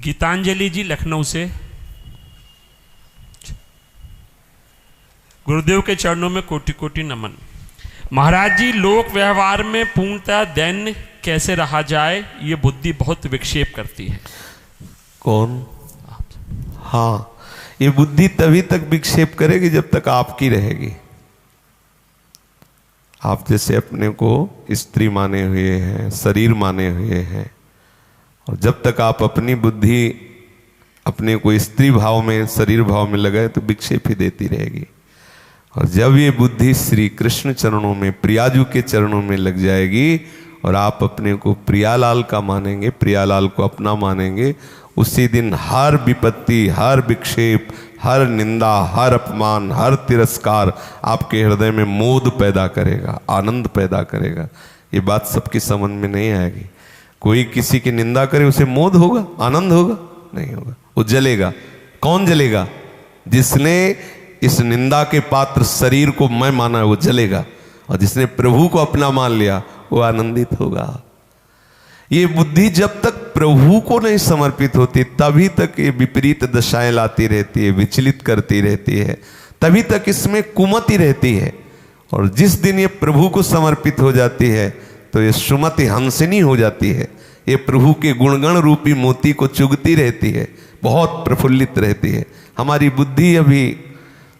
गीतांजलि जी लखनऊ से। गुरुदेव के चरणों में कोटि कोटि नमन। महाराज जी, लोक व्यवहार में पूर्णतः दैन्य कैसे रहा जाए, ये बुद्धि बहुत विक्षेप करती है। कौन? हाँ, ये बुद्धि तभी तक विक्षेप करेगी जब तक आपकी रहेगी। आप जैसे अपने को स्त्री माने हुए हैं, शरीर माने हुए हैं, और जब तक आप अपनी बुद्धि अपने को स्त्री भाव में, शरीर भाव में लगाए तो विक्षेप ही देती रहेगी। और जब ये बुद्धि श्री कृष्ण चरणों में, प्रियाजू के चरणों में लग जाएगी और आप अपने को प्रियालाल का मानेंगे, प्रियालाल को अपना मानेंगे, उसी दिन हर विपत्ति, हर विक्षेप, हर निंदा, हर अपमान, हर तिरस्कार आपके हृदय में मोद पैदा करेगा, आनंद पैदा करेगा। ये बात सबकी समझ में नहीं आएगी। कोई किसी की निंदा करे उसे मोद होगा, आनंद होगा? नहीं होगा, वो जलेगा। कौन जलेगा? जिसने इस निंदा के पात्र शरीर को मैं माना है वो जलेगा, और जिसने प्रभु को अपना मान लिया वो आनंदित होगा। ये बुद्धि जब तक प्रभु को नहीं समर्पित होती तभी तक ये विपरीत दशाएं लाती रहती है, विचलित करती रहती है, तभी तक इसमें कुमति रहती है। और जिस दिन ये प्रभु को समर्पित हो जाती है तो ये सुमति हंसिनी हो जाती है। ये प्रभु के गुणगण रूपी मोती को चुगती रहती है, बहुत प्रफुल्लित रहती है। हमारी बुद्धि अभी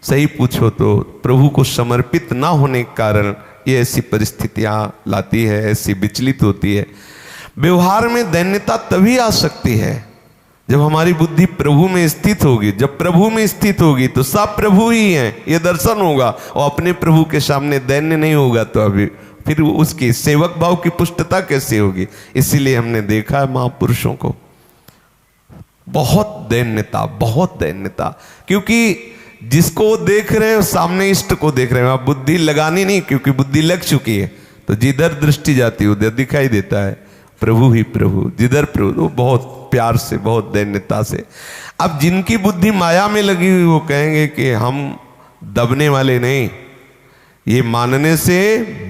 सही पूछो तो प्रभु को समर्पित ना होने के कारण ये ऐसी परिस्थितियां लाती है, ऐसी विचलित होती है। व्यवहार में दैन्यता तभी आ सकती है जब हमारी बुद्धि प्रभु में स्थित होगी। जब प्रभु में स्थित होगी तो सब प्रभु ही हैं, ये दर्शन होगा। और अपने प्रभु के सामने दैन्य नहीं होगा तो अभी फिर उसकी सेवक भाव की पुष्टता कैसे होगी? इसीलिए हमने देखा है महापुरुषों को बहुत दैन्यता, बहुत दैन्यता, क्योंकि जिसको देख रहे हैं सामने इष्ट को देख रहे हैं। आप बुद्धि लगानी नहीं, क्योंकि बुद्धि लग चुकी है तो जिधर दृष्टि जाती है उधर दिखाई देता है प्रभु ही प्रभु, जिधर प्रभु, तो बहुत प्यार से, बहुत दैन्यता से। अब जिनकी बुद्धि माया में लगी हुई वो कहेंगे कि हम दबने वाले नहीं। ये मानने से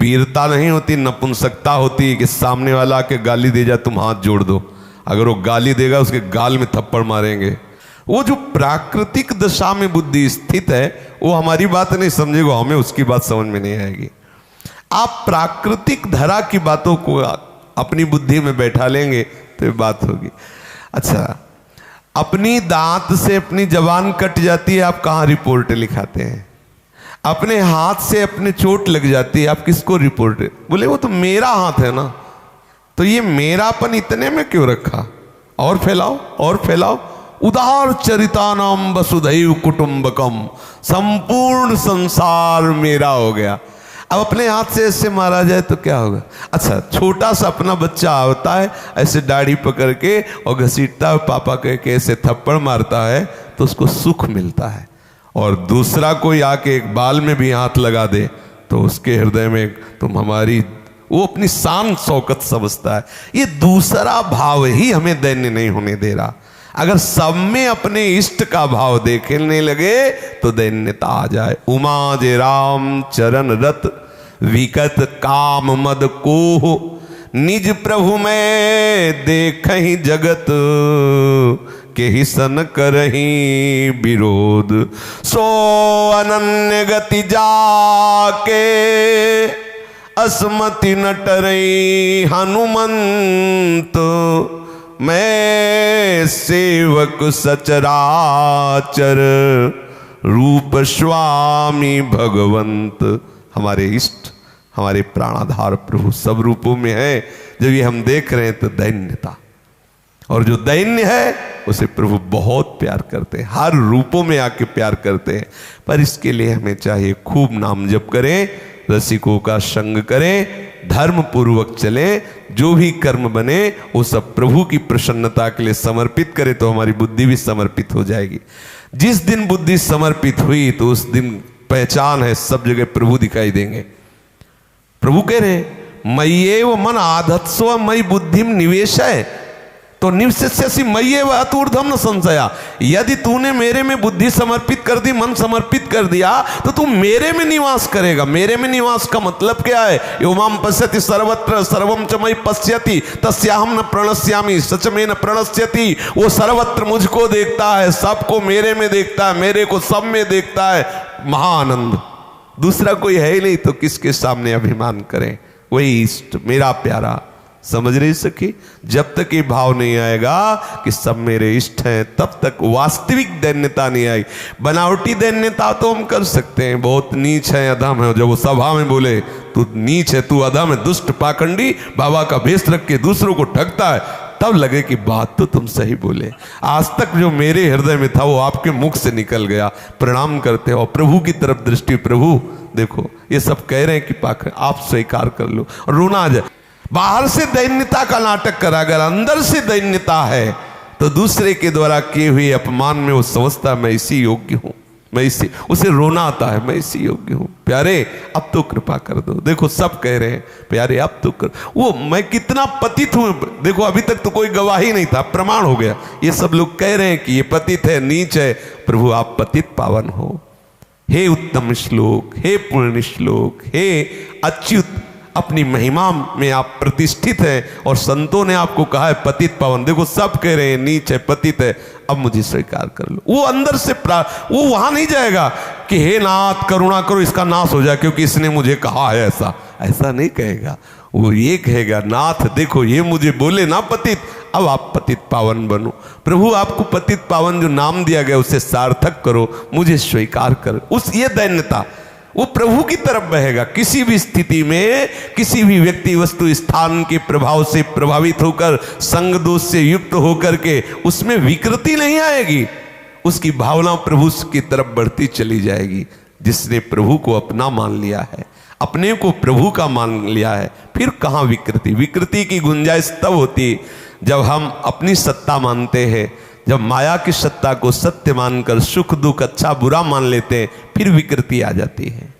वीरता नहीं होती, नपुंसकता होती है कि सामने वाला आके गाली दे जा, तुम हाथ जोड़ दो। अगर वो गाली देगा उसके गाल में थप्पड़ मारेंगे। वो जो प्राकृतिक दशा में बुद्धि स्थित है वो हमारी बात नहीं समझेगा, हमें उसकी बात समझ में नहीं आएगी। आप प्राकृतिक धरा की बातों को अपनी बुद्धि में बैठा लेंगे तो ये बात होगी। अच्छा, अपनी दांत से अपनी जबान कट जाती है, आप कहाँ रिपोर्ट लिखाते हैं? अपने हाथ से अपने चोट लग जाती है, आप किसको रिपोर्ट? बोले वो तो मेरा हाथ है ना, तो ये मेरापन इतने में क्यों रखा? और फैलाओ, और फैलाओ। उदार चरितानाम वसुधैव कुटुंबकम, संपूर्ण संसार मेरा हो गया। अब अपने हाथ से ऐसे मारा जाए तो क्या होगा? अच्छा, छोटा सा अपना बच्चा होता है, ऐसे दाढ़ी पकड़ के और घसीटता है, पापा कह के ऐसे थप्पड़ मारता है तो उसको सुख मिलता है। और दूसरा कोई आके एक बाल में भी हाथ लगा दे तो उसके हृदय में तुम हमारी, वो अपनी शान शौकत समझता है। ये दूसरा भाव ही हमें दैन्य नहीं होने दे रहा। अगर सब में अपने इष्ट का भाव देखने लगे तो दैन्यता आ जाए। उमा जे राम चरण रत विकत काम मद को, निज प्रभु में देखहि जगत के ही सन करही विरोध। सो अनन्य गति जाके असमति न टरई हनुमंत, मैं सेवक सचराचर रूप स्वामी भगवंत। हमारे इष्ट, हमारे प्राणाधार प्रभु सब रूपों में है। जब ये हम देख रहे हैं तो दैन्यता, और जो दैन्य है उसे प्रभु बहुत प्यार करते हैं, हर रूपों में आके प्यार करते हैं। पर इसके लिए हमें चाहिए खूब नाम जप करें, रसिकों का संग करें, धर्म पूर्वक चलें, जो भी कर्म बने वो सब प्रभु की प्रसन्नता के लिए समर्पित करें तो हमारी बुद्धि भी समर्पित हो जाएगी। जिस दिन बुद्धि समर्पित हुई तो उस दिन पहचान है, सब जगह प्रभु दिखाई देंगे। प्रभु कह रहे मय्येव मन आधत्स्व मयि बुद्धिम निवेशय। तो निवसिष्यसि मय्येव अतूर्ध्वं न संशया, यदि तूने मेरे में बुद्धि समर्पित कर दी, मन समर्पित कर दिया, तो तू मेरे में निवास करेगा। मेरे में निवास का मतलब क्या है? यो माम पश्यति सर्वत्र सर्वम च मयि पश्यति तस्याहम न प्रणश्यामि सच में न प्रणश्यति। वो सर्वत्र मुझको देखता है, सबको मेरे में देखता है, मेरे को सब में देखता है। महाआनंद, दूसरा कोई है ही नहीं, तो किसके सामने अभिमान करें? वही इष्ट, मेरा प्यारा। समझ रही सखी? जब तक ये भाव नहीं आएगा कि सब मेरे इष्ट हैं, तब तक वास्तविक दैन्यता नहीं आएगी। बनावटी दैन्यता तो हम कर सकते हैं, बहुत नीच है, अधम है। जब वो सभा में बोले तू नीच है, तू अधम है, दुष्ट पाखंडी, बाबा का भेष रख के दूसरों को ठगता है, तब लगे कि बात तो तुम सही बोले। आज तक जो मेरे हृदय में था वो आपके मुख से निकल गया। प्रणाम करते हो, प्रभु की तरफ दृष्टि, प्रभु देखो ये सब कह रहे हैं कि पाखंड, आप स्वीकार कर लो। रोना आ जाए। बाहर से दैन्यता का नाटक करा, अगर अंदर से दैन्यता है तो दूसरे के द्वारा किए हुए अपमान में वो समझता मैं इसी योग्य हूं, मैं इसी, उसे रोना आता है, मैं इसी योग्य हूं। प्यारे अब तो कृपा कर दो। देखो सब कह रहे हैं प्यारे अब तो कर, वो मैं कितना पतित हूं। देखो अभी तक तो कोई गवाही नहीं था, प्रमाण हो गया। ये सब लोग कह रहे हैं कि ये पतित है, नीच है। प्रभु आप पतित पावन हो। हे उत्तम श्लोक, हे पूर्ण श्लोक, हे अच्युत, अपनी महिमा में आप प्रतिष्ठित हैं और संतों ने आपको कहा है पतित पावन। देखो सब कह रहे हैं नीच है, पतित है, अब मुझे स्वीकार कर लो। वो अंदर से वो वहां नहीं जाएगा कि हे नाथ करुणा करो, इसका नाश हो जाए क्योंकि इसने मुझे कहा है ऐसा। ऐसा नहीं कहेगा। वो ये कहेगा नाथ देखो ये मुझे बोले ना पतित, अब आप पतित पावन बनो। प्रभु आपको पतित पावन जो नाम दिया गया उसे सार्थक करो, मुझे स्वीकार करो। उस ये दैन्यता वो प्रभु की तरफ बहेगा। किसी भी स्थिति में किसी भी व्यक्ति वस्तु स्थान के प्रभाव से प्रभावित होकर, संग दोष से युक्त होकर के उसमें विकृति नहीं आएगी। उसकी भावना प्रभु की तरफ बढ़ती चली जाएगी। जिसने प्रभु को अपना मान लिया है, अपने को प्रभु का मान लिया है, फिर कहाँ विकृति? विकृति की गुंजाइश तब होती जब हम अपनी सत्ता मानते हैं, जब माया की सत्ता को सत्य मानकर सुख दुख अच्छा बुरा मान लेते हैं, फिर विकृति आ जाती है।